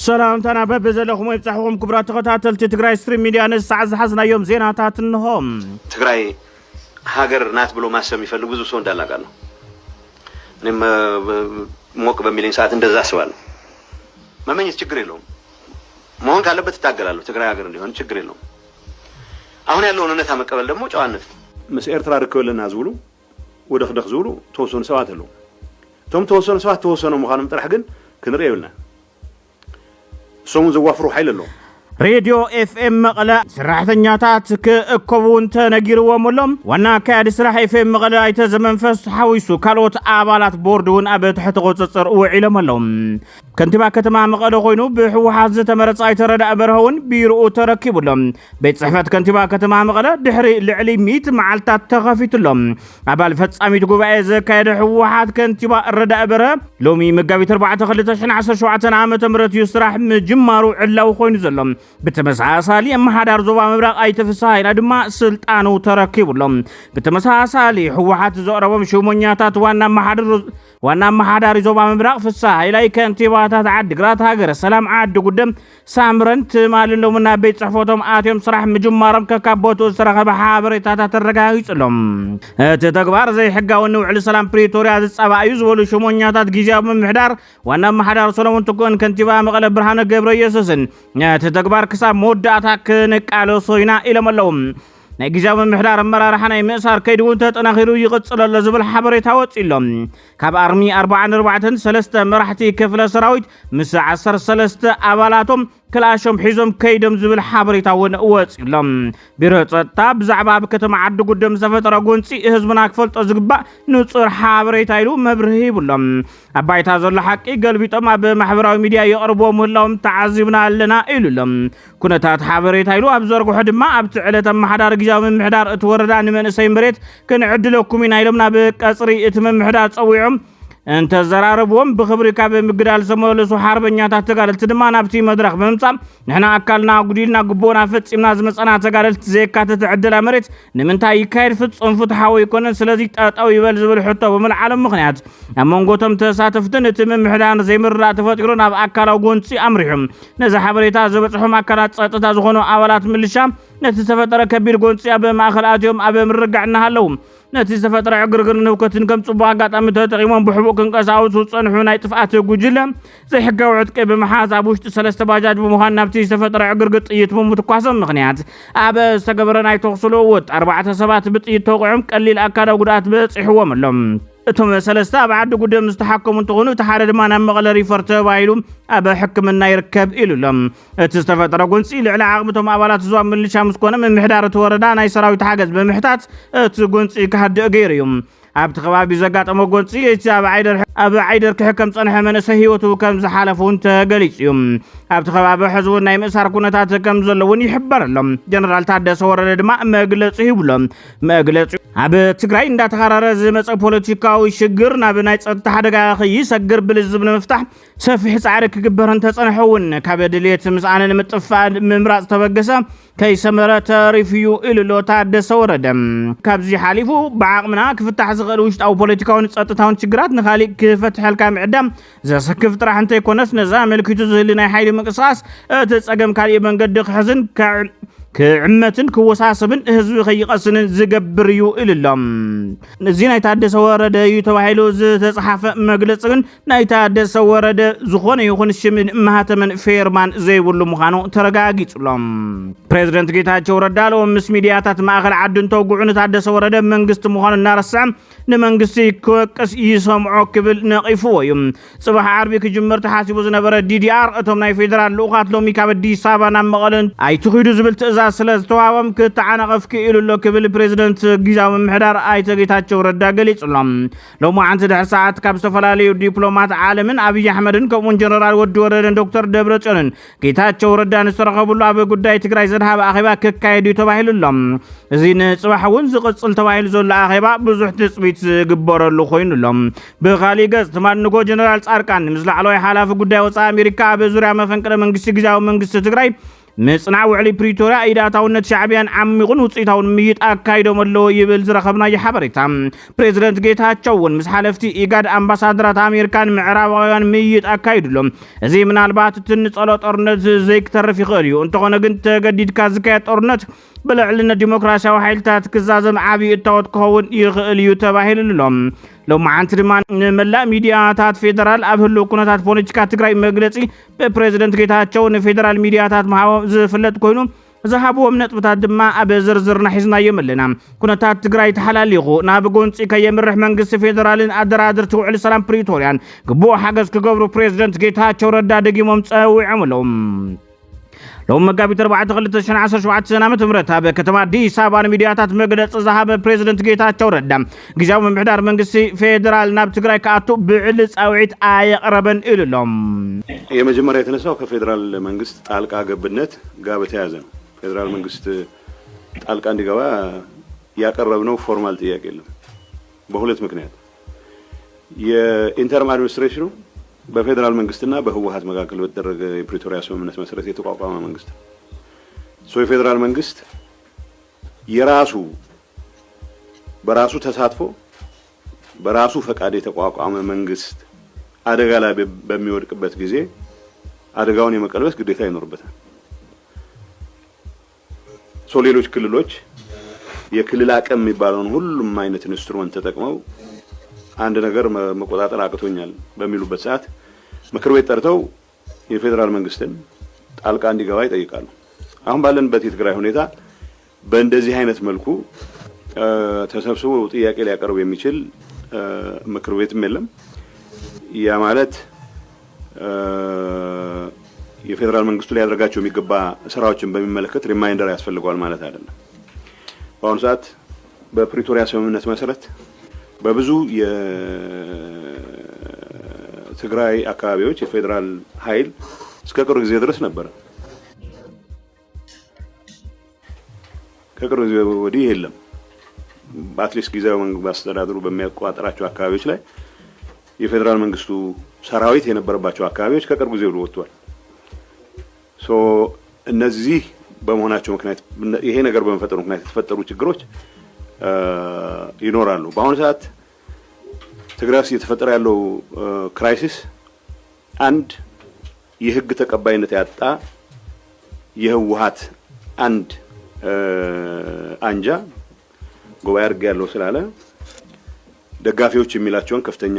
سلام تنا ببزلكم ويبصحكم كبرات تخاتلت تግራይ ስትሪም ሚዲያ ነስ ሰዓት ሐዝናዮም ዜናታት እንሆም ትግራይ ሀገር ናት ብሎ ማሰብ ይፈልጉ ብዙ ሰው እንዳላቃለሁ እኔም ሞቅ በሚለኝ ሰዓት እንደዛ አስባለሁ መመኘት ችግር የለውም መሆን ካለበት ታገላለሁ ትግራይ ሀገር እንዲሆን ችግር የለውም አሁን ያለው እውነታ መቀበል ደግሞ ጨዋነት ምስ ኤርትራ ርከውልና ዝብሉ ወደ خدخ ዝብሉ ተወሰኑ ሰዋት አለው ቶም ተወሰኑ ሰዋት ተወሰኑ መኻንም ጥራሕ ግን ክንሪየውልና سومن زوافرو حيللو راديو اف ام مقلا سراحتنياتات ككوبون تنغيروملم وانا كاد سراح اف ام مقلا ايت زمنفس حويسو كالوت ابالات بوردون ابي تحت قصصر وعلملهم كنتبا كتما مقلا خوينو بحوحات زتمرص ايتردا ابرهون بيرو تركبلهم بيت صحفات كنتبا كتما مقلا دحري لعلي 100 معلتات تخفيتلهم ابال فصاميت غباي زكايد حوحات كنتبا ردا ابره لومي مغابيت 4 2017 عام تمرت يسراح مجمارو علاو خوينو زلم بتمساسالي محدار زوبا مبرق ايتفساينا دما سلطانو تركبلهم بتمساسالي حوحات زوربم شومونياتات وانا محدار زوبا مبرق فساي لاي كنتيباتات عد غرات هاجر سلام عد قدام سامرنت ماللومنا بيت صحفوتهم اتيم صراح مجمارم ككابوتو صراح بحابريتات ترغايصلهم تتغبار زي حقاو نوع سلام بريتوريا زصبا يزولو شومونياتات غيجاب محدار وانا محدار سلامون تكون كنتيبا مقله برهانه ገብረየሱስን ተተግባር ክሳብ መወዳእታ ክንቃሎ ሶይና ኢለመለውም ናይ ግዛው ምሕዳር መራራሓና ምእሳር ከይድውን ተጠናኺሩ ይቅጽለለ ዝብል ሓበሬታ ወጽኢሎም ካብ አርሚ 44 3 መራሕቲ ክፍለ ሰራዊት ምስ 13 አባላቶም كلاشم حزم كيدم زبل حبريتا ووصيلم بيرصتا بزعبا بكتم عد قدام زفتره غونصي حزبنا كفلط زغبا نصر حبريتا يلو مبرهي بلم ابايتا زل حقي قلبيطم بمحبراوي ميديا يقربوا ملهم تعذبنا لنا يلولم كنتات حبريتا يلو ابزرغو حدما ابتعلت محدار غجاو محدار اتوردا نمنسي مريت كنعدلكم ينايلمنا بقصري اتم محدار صويعم انت زراربهم بخبرك بمقدال سمولسو حربنياتات تغالت دما نابتي مدرخ بمصام نحنا اكلنا غديلنا غبونا فصيمنا زمصنا تغالت زيكات تعدل مريت نمنتا يكايد فصم فتحاو يكون سلازي طاطاو يبل زبل حتى بمن عالم مخنيات امونغوتم تساتفتن تم محدان زي مرا تفطيرون اب اكلاو غونصي امرهم نزا حبريتا زبصحم اكلات صطتا زغونو اولات ملشام نتسفطر كبير غونصي اب ماخلاتيوم اب مرغعنا هلوم نتي زفتر عقرقر نوكتن كم صبا قاطم تقيمون بحبوك انقساوس وصنحو ناي طفات غجله زي حقاو عتق بمحاسب وشت 3 باجاج بمخان نبتي زفتر عقرقر طيت متكواسم مخنيات اب سغبرناي توخسلو وط 4 7 بطيت توقعم قليل اكادو غدات بصحوم لهم اتم سلستا بعد قدام مستحكمون تغونو تحارد ما نمغل ريفرت بايلوم ابا حكمنا يركب الولم تستفتر غونصي على عقبتهم ابالات زوام من شامس كونه من محدار وردان اي سراويت حاجز بمحتات غونصي كحد غيريوم ابت خبابي زغاطمو غونصي اب عيدر كحكم صنح من سهيوتو كم زحالفون تغليصيوم ابت خبابي حزو ناي مسار كونتات كم زلون يحبرلم جنرال تادس ورده دما مغلص يبلم مغلص اب تግራይ እንዳተخرረ ዝመጽ ፖለቲካዊ ሽግር ናብ ናይ ጸጥታ ሓደጋ ይሰግር ብልዝብ ንምፍታሕ ሰፊሕ ጻዕሪ ክግበርን ተጸንሐውን ካብ ድሌት ምጽአንን ምጥፋን ምምራጽ ተበገሰ ከይሰመረ ተሪፊዩ ኢሉሎ ታደሰ ወረደም ካብዚ ሓሊፉ በዓቅምና ክፍታሕ ዝኽእል ውሽጣዊ ፖለቲካውን ጸጥታውን ችግራት ንኻሊ ክፈትሐልካ ምዕዳም ዘሰክፍ ጥራሕ እንተ ይኮነስ ነዛ መልክቱ ዝህሊ ናይ ሓይሊ ምንቅስቃስ ተጸገም ካልእ መንገዲ ክሕዝን كعمتن كوساسبن حزب خيقسن زغبريو إللم نزي ناي تادس ورده يتوحيلو زتصحف مغلصن ناي تادس ورده زخونه يخون شمن مهاتمن فيرمان زيبلو مخانو ترغاغيصلم بريزيدنت ጌታቸው ረዳ ለምስ ሚዲያታት ማእከል ዓድን ተውጉዕን ታደሰ ወረደ መንግስት መሆን እናረሳም ንመንግስት ይከቀስ ይሰምዖ ክብል ነቂፍወይም ጽባህ ዓርቢ ክጅምር ተሓሲቡ ዝነበረ ዲዲአር እቶም ናይ ፌደራል ልኡኻት ሎሚ ካብ አዲስ አበባ ናብ መቐለን ኣይትኺዱ ዝብል ስለስተዋወም ከተዓነቀፍ ከኢሉሎ ክብል ፕሬዝዳንት ጊዜያዊ ምሕዳር አይተ ጌታቸው ረዳ ገሊጽሎም ሎማ አንተ ደህሳት ካብ ዝተፈላለዩ ዲፕሎማት ዓለምን አብይ አህመድን ከሞን ጀነራል ወዲ ወረደን ዶክተር ደብረጽዮንን ጌታቸው ረዳን ዝተረኸቡሉ አበ ጉዳይ ትግራይ ዘድሃበ አኺባ ከካይዱ ተባሂሉሎም እዚ ንጽባሕውን ዝቅጽል ተባሂሉ ዘሎ አኺባ ብዙሕ ትጽቢት ግበረሉ ኮይኑሎም በኻሊ ገጽ ተማንጎ ጀነራል ጻርቃን ምስላዕሎይ ሓላፊ ጉዳይ ወፃ አሜሪካ በዙሪያ መፈንቅለ መንግስት ጊዜያዊ መንግስት ትግራይ مصنع وعلي بريتوريا إيداتاونت شعبيان عميقون وصيتاون ميت أكايدو ملو يبل زرخبنا يحبريتا بريزيدنت جيتاچون مس حلفتي إيغاد أمباسادرات أمريكان معرابيان ميت أكايدلهم زي منالبات تنصلو طرنت زي كترف يخليو انتقونه ግን ተገዲድካ ዝካየድ ጦርነት ብልዕልና ዲሞክራሲያዊ ሓይልታት ክዛዘም ዓብይ እታወት ክኸውን ይኽእል እዩ ተባሂሉሎም ሎማዓንቲ ድማ መላእ ሚድያታት ፌደራል ኣብ ህልው ኩነታት ፖለቲካ ትግራይ መግለጺ በፕሬዝደንት ጌታቸው ንፌደራል ሚድያታት ማህበብ ዝፍለጥ ኮይኑ زهابو من نطبطات دما أبي زرزرنا حزنا يملنا كنتات تقراي تحلاليغو نابقونسي كيمرح منقس فيدرالين أدرادر توعلي سلام بريتوريان قبو حقز كقبرو بريزدنت جيتاتشو ردا دقي ممتساوي عملهم لو مقابي 4 سنة متمرت هذا كتما دي سابان ميدياتات مقدس ذهب بريزيدنت جيتاتشو ردا جزاو من بحدار منقسي فيدرال ناب تقراي كاتو بعلس أوعيت آية قربا إلهم هي مجمرة يتنساو كفيدرال منقس تعلق عقبنت قابت يازن فيدرال منقست تعلق عندي قوا يقربنو فورمال تياك إلا بهولت مكنيات يا انترم ادمنستريشنو بفيدرال منقستنا بهوهات مقاكل بتدرج بريتوريا سممنت مسرت يتقاقم منقست سو فيدرال منقست يراسو براسو تساتفو براسو فقاد يتقاقم منقست አደጋ ላይ በሚወድቅበት ጊዜ አደጋውን የመቀልበስ ግዴታ ይኖርበታል ሌሎች ክልሎች የክልል አቅም የሚባለውን ሁሉም አይነት ኢንስትሩመንት ተጠቅመው አንድ ነገር መቆጣጠር አቅቶኛል በሚሉበት ሰዓት ምክር ቤት ጠርተው የፌደራል መንግስትን ጣልቃ እንዲገባ ይጠይቃሉ አሁን ባለንበት የትግራይ ሁኔታ በእንደዚህ አይነት መልኩ ተሰብስቦ ጥያቄ ሊያቀርብ የሚችል ምክር ቤትም የለም ያ ማለት የፌደራል መንግስቱ ላይ ያደርጋቸው የሚገባ ስራዎችን በሚመለከት ሪማይንደር ያስፈልጋል ማለት አይደለም በአሁኑ ሰዓት በፕሪቶሪያ ስምምነት መሰረት በብዙ የትግራይ አካባቢዎች የፌደራል ኃይል እስከ ቅርብ ጊዜ ድረስ ነበር ከቅርብ ጊዜ ወዲህ የለም በአትሊስት ጊዜያዊ መንግስት አስተዳደሩ በሚያቋጥራቸው አካባቢዎች ላይ የፌደራል መንግስቱ ሰራዊት የነበረባቸው አካባቢዎች ከቅርብ ጊዜ ወጥቷል እነዚህ በመሆናቸው ምክንያት ይሄ ነገር በመፈጠሩ ምክንያት የተፈጠሩ ችግሮች ይኖራሉ በአሁኑ ሰዓት ትግራይ ውስጥ የተፈጠረ ያለው ክራይሲስ አንድ የህግ ተቀባይነት ያጣ የህወሓት አንድ አንጃ ጉባኤ አድርገ ያለው ስላለ ደጋፊዎች የሚላቸውን ከፍተኛ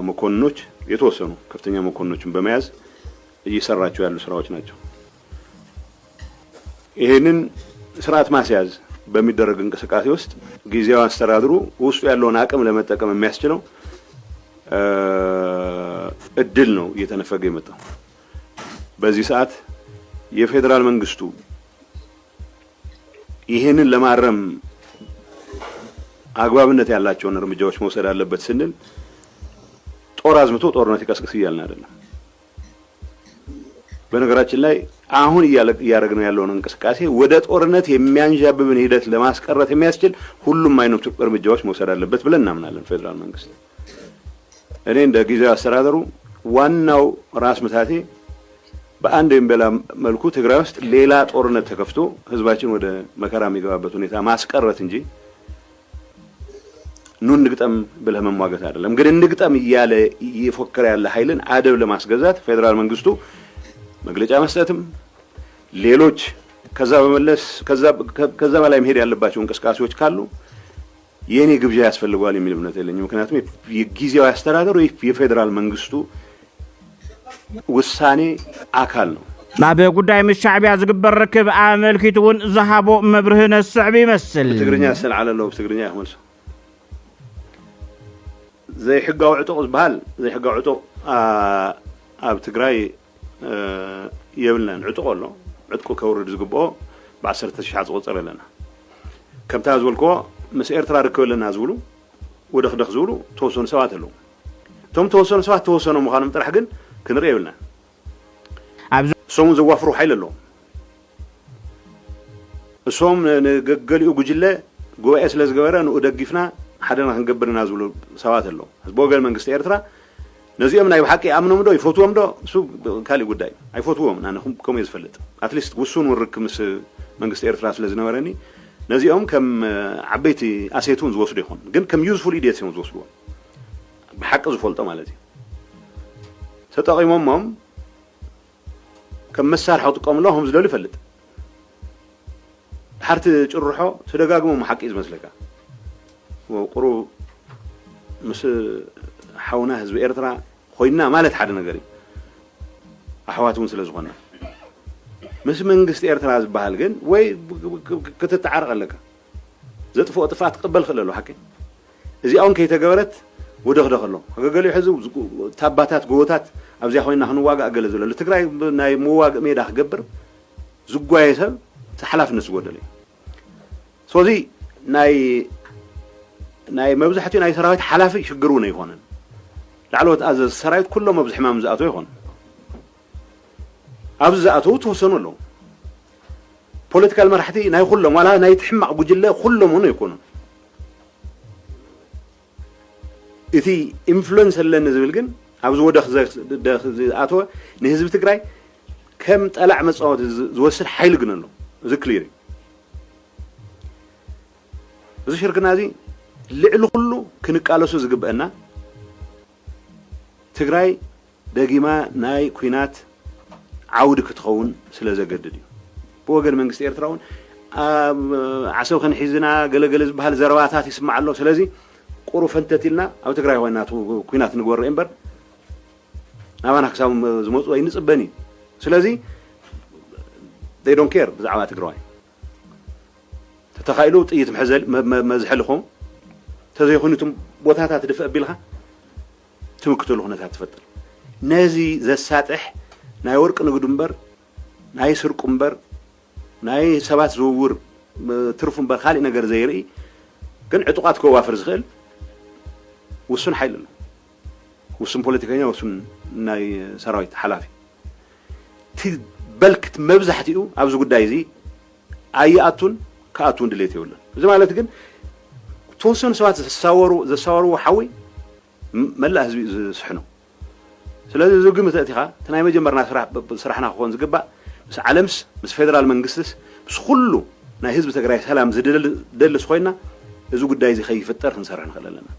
መኮንኖች የተወሰኑ ከፍተኛ መኮንኖችን በመያዝ እየሰራቸው ያሉ ስራዎች ናቸው ይሄንን ስርዓት ማስያዝ በሚደረግ እንቅስቃሴ ውስጥ ጊዜያዊ አስተዳደሩ ውስጡ ያለውን አቅም ለመጠቀም የሚያስችለው እድል ነው እየተነፈገ የመጣው በዚህ ሰዓት የፌደራል መንግስቱ ይሄንን ለማረም አግባብነት ያላቸውን እርምጃዎች መውሰድ አለበት ስንል ጦር አዝምቶ ጦርነት ይቀስቅስ ይያልና አይደለም በነገራችን ላይ አሁን ያረግነው ያለውን እንቅስቃሴ ወደ ጦርነት የሚያንዣብብን ሂደት ለማስቀረት የሚያስችል ሁሉም አይነት እርምጃዎች መውሰድ አለበት ብለን እናምናለን ፌደራል መንግስት እኔ እንደ ጊዜያዊ አስተዳደሩ ዋናው ራስ ምታቴ በአንድ በላ መልኩ ትግራይ ውስጥ ሌላ ጦርነት ተከፍቶ ህዝባችን ወደ መከራ የሚገባበት ሁኔታ ማስቀረት እንጂ ኑን ንግጠም ብለህ መሟገት አይደለም ግን እንግጠም ይያለ ይፎከር ያለ ኃይልን አደብ ለማስገዛት ፌደራል መንግስቱ መግለጫ መስጠትም ሌሎች ከዛ በመለስ ከዛ በላይ መሄድ ያለባቸው እንቅስቃሴዎች ካሉ የኔ ግብዣ ያስፈልጋል የሚል እምነት የለኝም ምክንያቱም የጊዜያዊ አስተዳደሩ የፌደራል መንግስቱ ውሳኔ አካል ነው ናብ ጉዳይ ምሻዕቢያ ዝግበር ርክብ አመልኪቱን ዘሃቦ መብርህነ ስዕቢ ይመስል ትግርኛ ስለዓለለው ትግርኛ ይመልሱ زي حقه وعطوق زبال زي حقه وعطوق اب تግራይ يبلنا عطوق له عطقو كورد زغبو ب10 شحات قصر لنا كم تازولكو مس ኤርትራ ርከብለና ዝብሉ ወደ خدخ ዝብሉ ተወሰኑ ሰባት አለው ቶም ተወሰኑ ሰባት ተወሰኑ መኻንም ጥራሕ ግን ክንርኢ ይብልና ሶም ዘዋፍሩ ኃይል አለው ሶም ገገሊኡ ጉጅለ ጉባኤ ስለዝገበረ ነው ደግፍና حدنا هنقبرنا زولو سوات اللو بوغل منقست إيرترا نزيهم ناي بحقي أمنهم دو يفوتوهم دو سو كالي قداي يفوتوهم أنا كم يزفلت أتليست وصون ورك مس منقص إيرتراس لازم وراني نزيهم كم عبيتي أسيتون زوصل يخون جن كم يوزفول إيديتهم زوصلوا بحق زفولته مالتي ستقيمهم مم كم مسار حط قام لهم زلوا يفلت حرت جرحوا سدقاقهم حق إز مسلكه وقرو مس حاونا حزب إيرترا خوينا مالت حد نجاري أحواتون سلزقنا مس منقص إيرترا زبالة جن وي كتتعرق لك زت فوق طفات قبل خلله حكي إذا أون كي تجارت ودخله قالوا يحزب تاباتات قوتات أبزي خوينا هنواجع قال زول التجراي ناي مواجع ميدا خبر زقوا يسب تحلف نسقوا دلي سوزي ناي مبزحتي ناي سرايت حلافي شجرونه يهونن لعلوت أز سرايت كله مبزح ما مزقته يهون أبزقته توصلوا له political مرحتي ناي كلهم ولا ناي تحمق بجلة كلهم هنا يكونوا إذا influence اللي نزل جن أبزو دخ أتوا نهزب تجراي كم طلع مسعود زوسر حيل جنله ذكليري زي شركنا هذه لعلو كله كنقالو سو زغبنا تግራይ دقيما ناي كوينات عود كتخون سلازغدد بوغن منግስት ኤርትራውን عسو كن حيزنا ገለገለ ዝባል ዘረባታት ይስማዕ ኣሎ ስለዚ ቁሩ ፈንተቲልና ኣብ ትግራይ ሆይናቱ ኩናት ንግበር እምበር አባና ክሳም ዝመጹ አይንጽበኒ ስለዚ they don't care ብዛዕባ ትግራይ ተተኻይሉ ጥይት محزل መዝሕልኹም ተዘይኹንቱም ቦታታት ድፈእ ቢልኻ ትምክተሉ ሁነታት ተፈጠር ነዚ ዘሳጥሕ ናይ ወርቅ ንግዱ እምበር ናይ ስርቁ እምበር ናይ ሰባት ዝውውር ትርፉ እምበር ካልእ ነገር ዘይርኢ ግን ዕጡቃት ከዋፍር ዝኽእል ውሱን ሓይል ኣሎ ውሱን ፖለቲከኛ ውሱን ናይ ሰራዊት ሓላፊ በልክት መብዛሕትኡ ኣብዚ ጉዳይ እዚ ኣይኣቱን ከኣቱን ድሌት ይብለን እዚ ማለት ግን ተወሰኑ ሰባት ዘሳወሩ ሓዊ መላ ህዝቢ ዝስሕኑ ስለዚ ዝግምት እቲኻ ተናይ መጀመርና ስራሕና ክኾን ዝግባእ ምስ ዓለምስ ምስ ፌደራል መንግስትስ ምስ ኩሉ ናይ ህዝቢ ትግራይ ሰላም ዝደልስ ኮይና እዚ ጉዳይ እዚ ከይፍጠር ክንሰርሕ ንኽእል ኣለና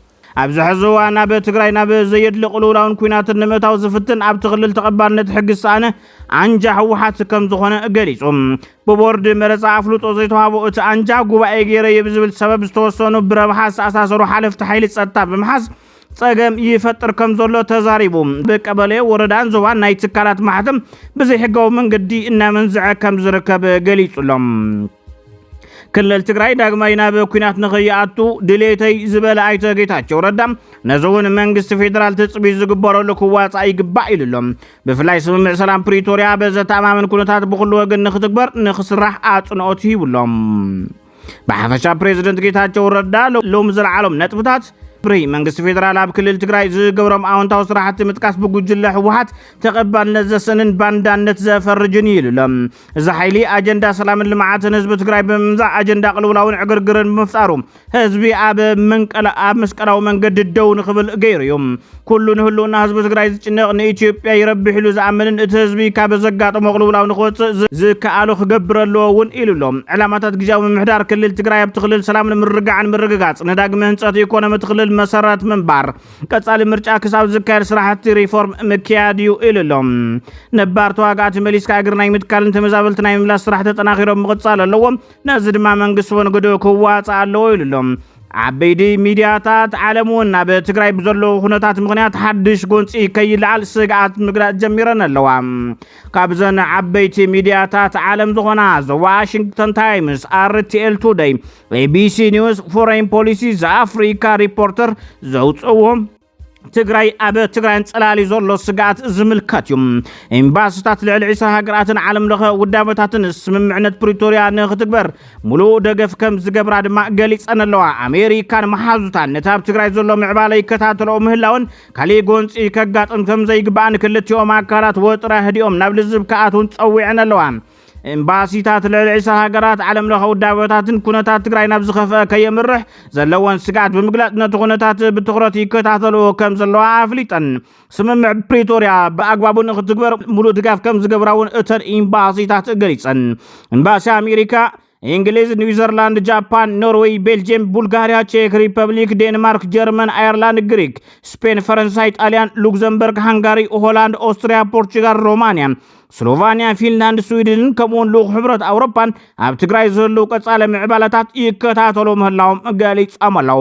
ኣብዚ ሕዚ እዋን ኣብ ትግራይ ናብ ዘየድሊ ቅልውላውን ኩናት ንምእታው ዝፍትን ኣብ ትኽልል ተቐባልነት ሕጊ ዝሰኣነ አንጃ ህወሓት ከም ዝኾነ ገሊጹ ብቦርድ መረፃ ኣፍልጦ ዘይተዋሃቦ እቲ አንጃ ጉባኤ ገይረ ብዝብል ሰበብ ዝተወሰኑ ብረብሓ ዝተኣሳሰሩ ሓለፍቲ ሓይሊ ፀጥታ ብምሓዝ ጸገም ይፈጥር ከም ዘሎ ተዛሪቡ በቀበሌ ወረዳን ዞባን ናይ ትካላት ማሕተም ብዘይሕጋዊ መንገዲ እናመንዝዐ ከም ዝርከብ ገሊጹሎም ክልል ትግራይ ዳግማይ ናብ ኩናት ንኽይኣቱ ድሌተይ ዝበለ ኣይተ ጌታቸው ረዳ ነዞውን መንግስቲ ፌደራል ተጽቢት ዝግበረሉ ክዋፃእ ይግባእ ኢሉሎም ብፍላይ ስምምዕ ሰላም ፕሪቶሪያ በዘተኣማምን ኩነታት ብኩሉ ወገን ንኽትግበር ንኽስራሕ ኣጽንኦት ይብሎም ብሓፈሻ ፕሬዝደንት ጌታቸው ረዳ ሎም ዝለዓሎም ነጥብታት بري منجس فيدرال أب كل التجراي زجورم أون تاوس راح تمتكاس بوجود الحوات تقبل نزسن باندان نتزفر جنيل لم زحيلي أجندة سلام المعات نسبة تجراي بمزع أجندة قلولاون عقر قرن مفسارهم هزبي أب منك أب مسكرا ومن قد الدون قبل غيرهم كل نهلو ناس بتجراي إن إثيوبيا يربي حلو زعمن هزبي كاب زقات مقلولاون خوت زكالو خجبر اللون إلهم علامات تجاو من محدار كل التجراي بتخلل سلام من رجعات نداق من ساتي يكون متخلل مسارات منبر قصال مرچا كساب زكار سراحت ريفورم مكياديو إللهم نبار تواقعات مليسكا اقرناي متكالن تمزابلت ناي ملا سراحت تناخيرهم مقصال اللهم نازد ما منقصون قدو كوات اللو إللهم عبيدي ميدياتات عالمون بتقراي بزلو هناتات مغنيات حدش قنصي كي لعال سقعات مقرات جميران اللوام قابزن عبيتي ميدياتات عالم زغنا واشنطن تايمز RTL Today ABC News Foreign Policy Africa Reporter زوصوهم تግራይ ኣብ ትግራይ ጸላሊ ዘሎ ስጋት ዝምልከትዮም ኤምባሲታት ልዕሊ 20 ሃገራትን ዓለም ለኸ ውዳበታትን ስምምዕነት ፕሪቶሪያ ንኽትግበር ሙሉእ ደገፍ ከም ዝገብራ ድማ ገሊጸን ኣለዋ ኣሜሪካን መሓዙታን ኣብ ትግራይ ዘሎ ምዕባለ ይከታተልዎ ምህላውን ካሊእ ጎንፂ ከጋጥም ከም ዘይግባእን ክልቲኦም ኣካላት ወጥራ ህዲኦም ናብ ልዝብ ከኣቱን ጸዊዕን ኣለዋ ኤምባሲታት ለልዕሰ ሃገራት ዓለም ለኸ ውዳበታትን ኩነታት ትግራይ ናብ ዝኸፈ ከየምርሕ ዘለወን ስጋት ብምግላጽ ነቲ ኩነታት ብትኹረት ይከታተሉ ከም ዘለዋ ኣፍሊጠን ስምምዕ ፕሪቶሪያ በአግባቡ ንኽትግበር ሙሉእ ድጋፍ ከም ዝገብራውን እተን ኤምባሲታት ገሊጸን ኤምባሲ አሜሪካ እንግሊዝ ኒውዚላንድ ጃፓን ኖርዌይ ቤልጅየም ቡልጋሪያ ቼክ ሪፐብሊክ ዴንማርክ ጀርመን አየርላንድ ግሪክ ስፔን ፈረንሳይ ጣሊያን ሉክዘምበርግ ሃንጋሪ ሆላንድ ኦስትሪያ ፖርቹጋል ሮማንያ ስሎቫኒያ ፊንላንድ ስዊድን ከምኡውን ልኡኽ ሕብረት ኣውሮፓን ኣብ ትግራይ ዘለዉ ቀጻለ ምዕባለታት ይከታተሉ ምህላዎም ገሊጾም ኣለዉ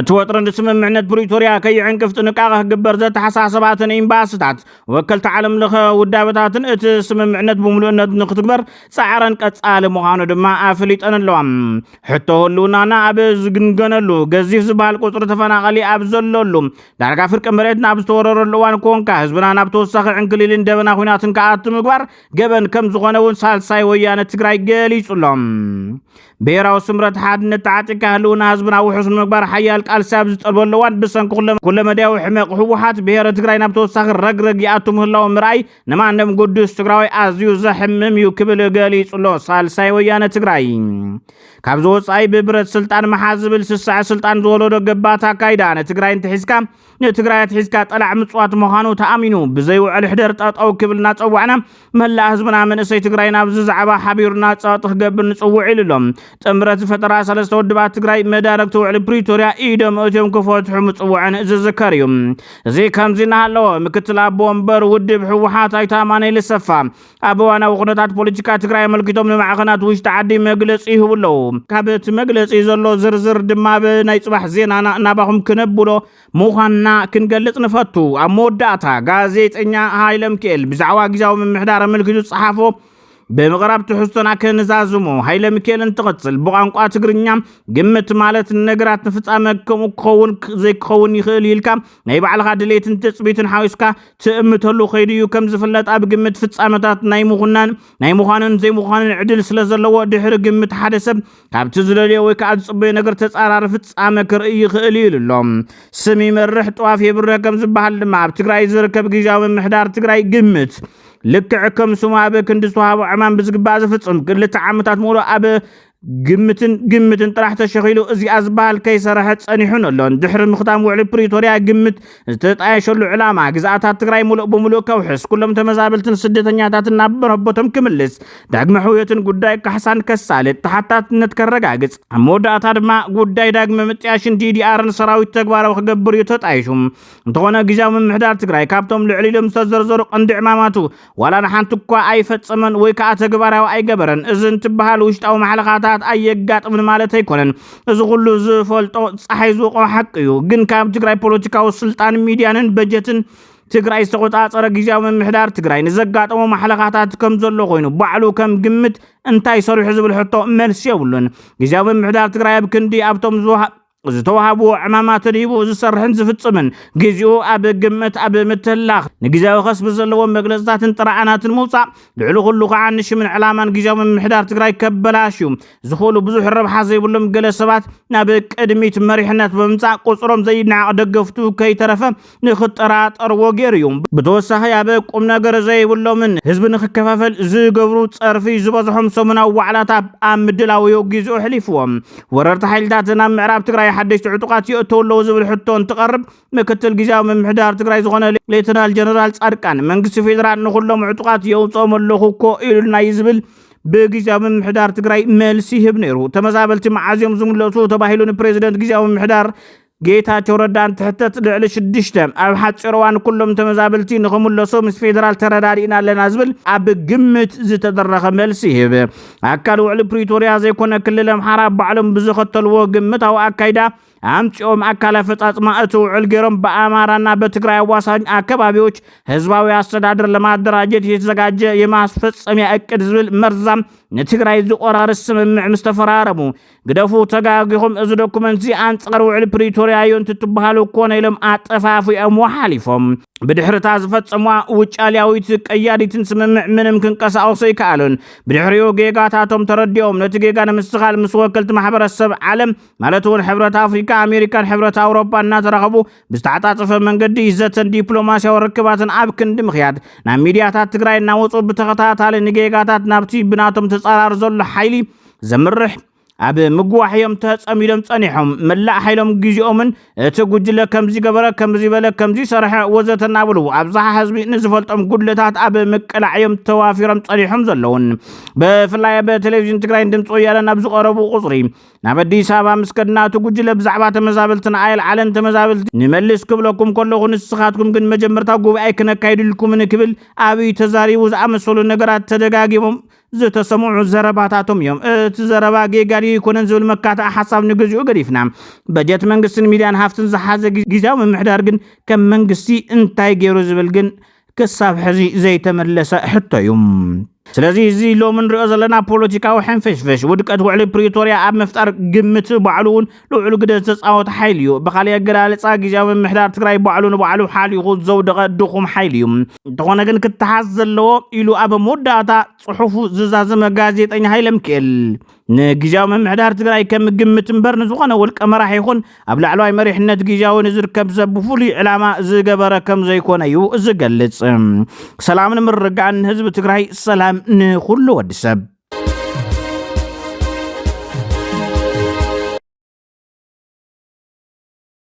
توترن سممعنت بريتوريا كي عنكف تنقاقه قبر ذات حساسباتن إمباسطات وكلت عالم لخ ودابتاتن ات سممعنت بملؤنت نختكبر سعرن قصال مخانو دما افليط انلوام حتى هلونانا ابز غنغنلو غزيف زبال قطر تفناقلي ابزللو دارغا فرق مريت ناب توررلوان كونكا حزبنا ناب توسخ عنكليلن دبنا خويناتن كات مغبار غبن كم زغونون سالساي ويانه تግራይ ገሊጹሎም ብሔራዊ ስምረት ሓድነት ተዓጢቃ ህልውና ህዝብና ውሑስ ምግባር ሓያል ቃልሳብ ዝጠልበለዋን ብሰንኩ ኩለ መዳዊ ሕመቅ ህወሓት ብሔረ ትግራይ ናብ ተወሳኺ ረግረግ ይኣቱ ምህላው ምርኣይ ንማንም ጉዱስ ትግራዋይ ኣዝዩ ዘሕምም እዩ ክብል ገሊጹሎ ሳልሳይ ወያነ ትግራይ ካብ ዝወፃኢ ብብረት ስልጣን መሓዝብል ስሳዕ ስልጣን ዝወለዶ ገባታ ካይዳ ንትግራይ እንትሒዝካ ንትግራይ ትሒዝካ ጠላዕ ምጽዋት ምዃኑ ተኣሚኑ ብዘይውዕል ሕደር ጠጠው ክብልና ፀዋዕና መላእ ህዝብና መንእሰይ ትግራይ ናብ ዝዛዕባ ሓቢሩና ፀጥ ክገብር ንፅውዕ ኢሎም ጥምረት ፈጠራ ሰለስተ ወድባት ትግራይ መዳረግቲ ውዕል ፕሪቶሪያ ኢዶም እትዮም ክፈትሑ ምፅውዕን ዝዝከር እዩ እዚ ከምዚ እናሃለዎ ምክትል ኣቦ ወንበር ውድብ ህወሓት ኣይተ ኣማኑኤል ሰፋ ኣብ እዋናዊ ኩነታት ፖለቲካ ትግራይ ኣመልኪቶም ንማዕኸናት ውሽጢ ዓዲ መግለፂ ይህቡ ኣለዉ ካብ እቲ መግለፂ ዘሎ ዝርዝር ድማ ብናይ ፅባሕ ዜናና እናባኹም ክነብሎ ምዃንና ክንገልጽ ንፈቱ ኣብ መወዳእታ ጋዜጠኛ ሃይለ ሚካኤል ብዛዕባ ግዝያዊ ምምሕዳር ኣመልኪቱ ፀሓፎ بمغرب تحسنا كنزازمو هايلا ميكيلن تقتل بقانقوا تግርኛ ግምት ማለት ነገራት ንፍጻመከም ኮውን ዘይ ኮውን ይኽልልካ ናይ ባዕልኻ ድሌትን ተጽቢትን ሓዊስካ ትእምተሉ ኸይድዩ ከም ዝፍለጥ ኣብ ግምት ፍጻመታት ናይ ሙኻንን ዘይ ሙኻንን ዕድል ስለ ዘለዎ ድሕሪ ግምት ሓደ ሰብ ካብቲ ዝለልዮ ወይ ከዓ ዝጽበየ ነገር ተጻራሪ ፍጻመ ክርኢ ይኽእል ይልሎም ስሚ መርሕ ጧፍ የብረ ከም ዝበሃል ድማ ኣብ ትግራይ ዝርከብ ግዝያዊ ምምሕዳር ትግራይ ግምት ልክዕ ከም ሱማበ ክንድስተዋሃቡ ዕማን ብዝግባእ ዝፍጽም ክልተ ዓመታት ሙሉ ኣብ ግምትን ጥራሕ ተሸኺሉ እዚ ኣዝባል ከይሰረሐ ጸኒሑን ኣሎን ድሕሪ ምኽታም ውዕል ፕሪቶሪያ ግምት ዝተጣየሸሉ ዕላማ ግዛኣታት ትግራይ ሙሉእ ብምሉእ ከውሕስ ኩሎም ተመዛበልትን ስደተኛታትን ናብ በረቦቶም ክምልስ ዳግመ ሕውየትን ጉዳይ ካሕሳን ከሳልጥ ተሓታትነት ከረጋግጽ ኣብ መወዳእታ ድማ ጉዳይ ዳግመ ምጥያሽን ዲዲኣርን ሰራዊት ተግባራዊ ክገብር እዩ ተጣይሹ እንተኾነ ግዝያዊ ምምሕዳር ትግራይ ካብቶም ልዕሊ ኢሎም ዝተዘርዘሩ ቀንዲ ዕማማቱ ዋላ ንሓንቲ እኳ ኣይፈጸመን ወይ ከዓ ተግባራዊ ኣይገበረን እዚ እንትበሃል ውሽጣዊ ማሕለኻታ ኣየጋጥምን ማለት ኣይኮነን እዚ ኩሉ ዝፈልጦ ፀሓይ ዝወቆ ሓቂ እዩ ግን ካብ ትግራይ ፖለቲካዊ ስልጣን ሚድያንን በጀትን ትግራይ ዝተቆጻጸረ ግዝያዊ ምምሕዳር ትግራይ ንዘጋጠሙ ማሕለኻታት ከም ዘሎ ኮይኑ ባዕሉ ከም ግምት እንታይ ሰሪሑ ዝብል ሕቶ መልሲ የብሉን ግዝያዊ ምምሕዳር ትግራይ ኣብ ክንዲ ኣብቶም ዝተዋሃቡ ዕማማትን ሂቡ ዝሰርሕን ዝፍጽምን ግዚኡ ኣብ ግምት ኣብ ምትላኽ ንግዝያዊ ኸስቢ ዘለዎ መግለጽታትን ጥራዓናትን ምውፃእ ልዕሊ ኩሉ ከዓ ንሽምን ዕላማን ግዝያዊ ምምሕዳር ትግራይ ከበላሽዩ ዝኽእሉ ብዙሕ ረብሓ ዘይብሎም ገለ ሰባት ናብ ቅድሚት መሪሕነት ብምምፃእ ቁፅሮም ዘይነዓቕ ደገፍቱ ከይተረፈ ንኽጠራጠርዎ ገይሩ እዩ ብተወሳኺ ኣብ ቁም ነገር ዘይብሎምን ህዝቢ ንኽከፋፈል ዝገብሩ ፀርፊ ዝበዝሖም ሰሙናዊ ዋዕላታ ኣብ ምድላውዮ ግዚኡ ሕሊፍዎም ወረርቲ ሓይልታት ናብ ምዕራብ ትግራይ حدش عطقات يأتولو زبل حتون تقرب مكتل جزاو من محدار تقرأي زغنا ليتنال جنرال صاركان منقص فيدرال نخلهم عطقات يوصوم اللخو كو إلنا يزبل بجزاو من محدار تقرأي ملسي هبنيرو تمزابلت معازيوم زملوتو تباهلون بريزيدنت جزاو من محدار ጌታቸው ረዳን ተሕተት ልዕሊ 6 ኣብ ሓጭርዋን ኩሎም ተመዛበልቲ ንኸምለሶ ምስ ፌደራል ተረዳዲና ለና ዝብል ኣብ ግምት ዝተደረኸ መልሲ ይህብ ኣካል ውዕል ፕሪቶሪያ ዘይኮነ ክልል ኣምሓራ ባዕሎም ብዝኸተልዎ ግምታዊ ኣካይዳ ኣምጪኦም ኣካል ኣፈጻጽማ እቲ ውዕል ገይሮም በአማራና በትግራይ አዋሳኝ አካባቢዎች ህዝባዊ አስተዳደር ለማደራጀት የተዘጋጀ የማስፈጸሚያ እቅድ ዝብል መርዛም نتግራይ ዝቆራርስ ስምምዕ ምስተፈራረሙ ግደፉ ተጋጊኹም እዚ ዶክመንት እዚ አንጻር ውዕል ፕሪቶሪያ ዮንት ትበሃሉ ኮነ ኢሎም አጠፋፊኦም ወሓሊፎም ብድሕርታ ዝፈጸሙ ውጫልያዊት ቀያዲትን ስምምዕ ምንም ክንቀሳቀሱ ይከኣሉን ብድሕሪኡ ጌጋታቶም ተረዲኦም ነቲ ጌጋ ንምስኻል ምስ ወከልቲ ማሕበረሰብ ዓለም ማለት እውን ሕብረት አፍሪካ አሜሪካን ሕብረት አውሮፓ እናተረኸቡ ብዝተዓጻጸፈ መንገዲ ይዘተን ዲፕሎማሲያዊ ርክባትን ኣብ ክንዲ ምኽያድ ናብ ሚድያታት ትግራይ እናወፁ ብተኸታታሊ ንጌጋታት ናብቲ ብናቶም ተጻራር ዘሎ ሓይሊ ዘምርሕ ኣብ ምግዋሕዮም ተጸሚዶም ጸኒሖም መላእ ሓይሎም ግዜኦምን እቲ ጉጅለ ከምዚ ገበረ ከምዚ በለ ከምዚ ሰርሐ ወዘተ እናብሉ ኣብዛሓ ህዝቢ ንዝፈልጦም ጉድለታት ኣብ መቀላዕዮም ተዋፊሮም ጸኒሖም ዘለውን ብፍላይ በቴሌቪዥን ትግራይ ድምፂ ወያነ ናብ ዝቐረቡ ቁጽሪ ናብ አዲስ አበባ ምስከድናቱ ጉጅለ ብዛዕባ ተመዛበልትን አይል ዓለን ተመዛበልቲ ንመልስ ክብለኩም ከለኹ ንስኻትኩም ግን መጀመርታ ጉባኤ ክነካይድልኩም ንክብል ኣብይ ተዛሪቡ ዝኣመሰሉ ነገራት ተደጋጊሞም ዝተሰምዑ ዘረባታቶም እዮም እቲ ዘረባ ጌጋሪ ይኮነን ዝብል መካታ ሓሳብ ንግዚኡ ገዲፍና በጀት መንግስትን ሚድያን ሃፍትን ዝሓዘ ጊዜያዊ ምምሕዳር ግን ከም መንግስቲ እንታይ ገይሩ ዝብል ግን ክሳብ ሕዚ ዘይተመለሰ ሕቶ እዩ ስለዚህ እዚ ሎምን ሪኦ ዘለና ፖለቲካዊ ሕንፍሽፍሽ ውድቀት ውዕል ፕሪቶሪያ ኣብ መፍጣር ግምት ባዕሉን ልዑል ግደ ተጻወተ ሓይል እዩ ብኻልእ ኣገላለጻ ጊዜያዊ ምምሕዳር ትግራይ ባዕሉ ንባዕሉ ሓሊኹ ዘውደቐ ድኹም ሓይል እዩ እንተኾነ ግን ክትሓዝ ዘለዎ ኢሉ ኣብ መወዳእታ ጽሑፉ ዝዛዘመ ጋዜጠኛ ሃይለም ክእል ንጊዜያዊ ምምሕዳር ትግራይ ከም ግምት እምበር ንዝኾነ ውልቀ መራሒ ይኹን ኣብ ላዕለዋይ መሪሕነት ጊዜያዊ ንዝርከብ ሰብ ብፍሉይ ዕላማ ዝገበረ ከም ዘይኮነ እዩ ዝገልጽ ሰላምን ምርግጋእን ህዝቢ ትግራይ ሰላም ንኹሉ ወዲ ሰብ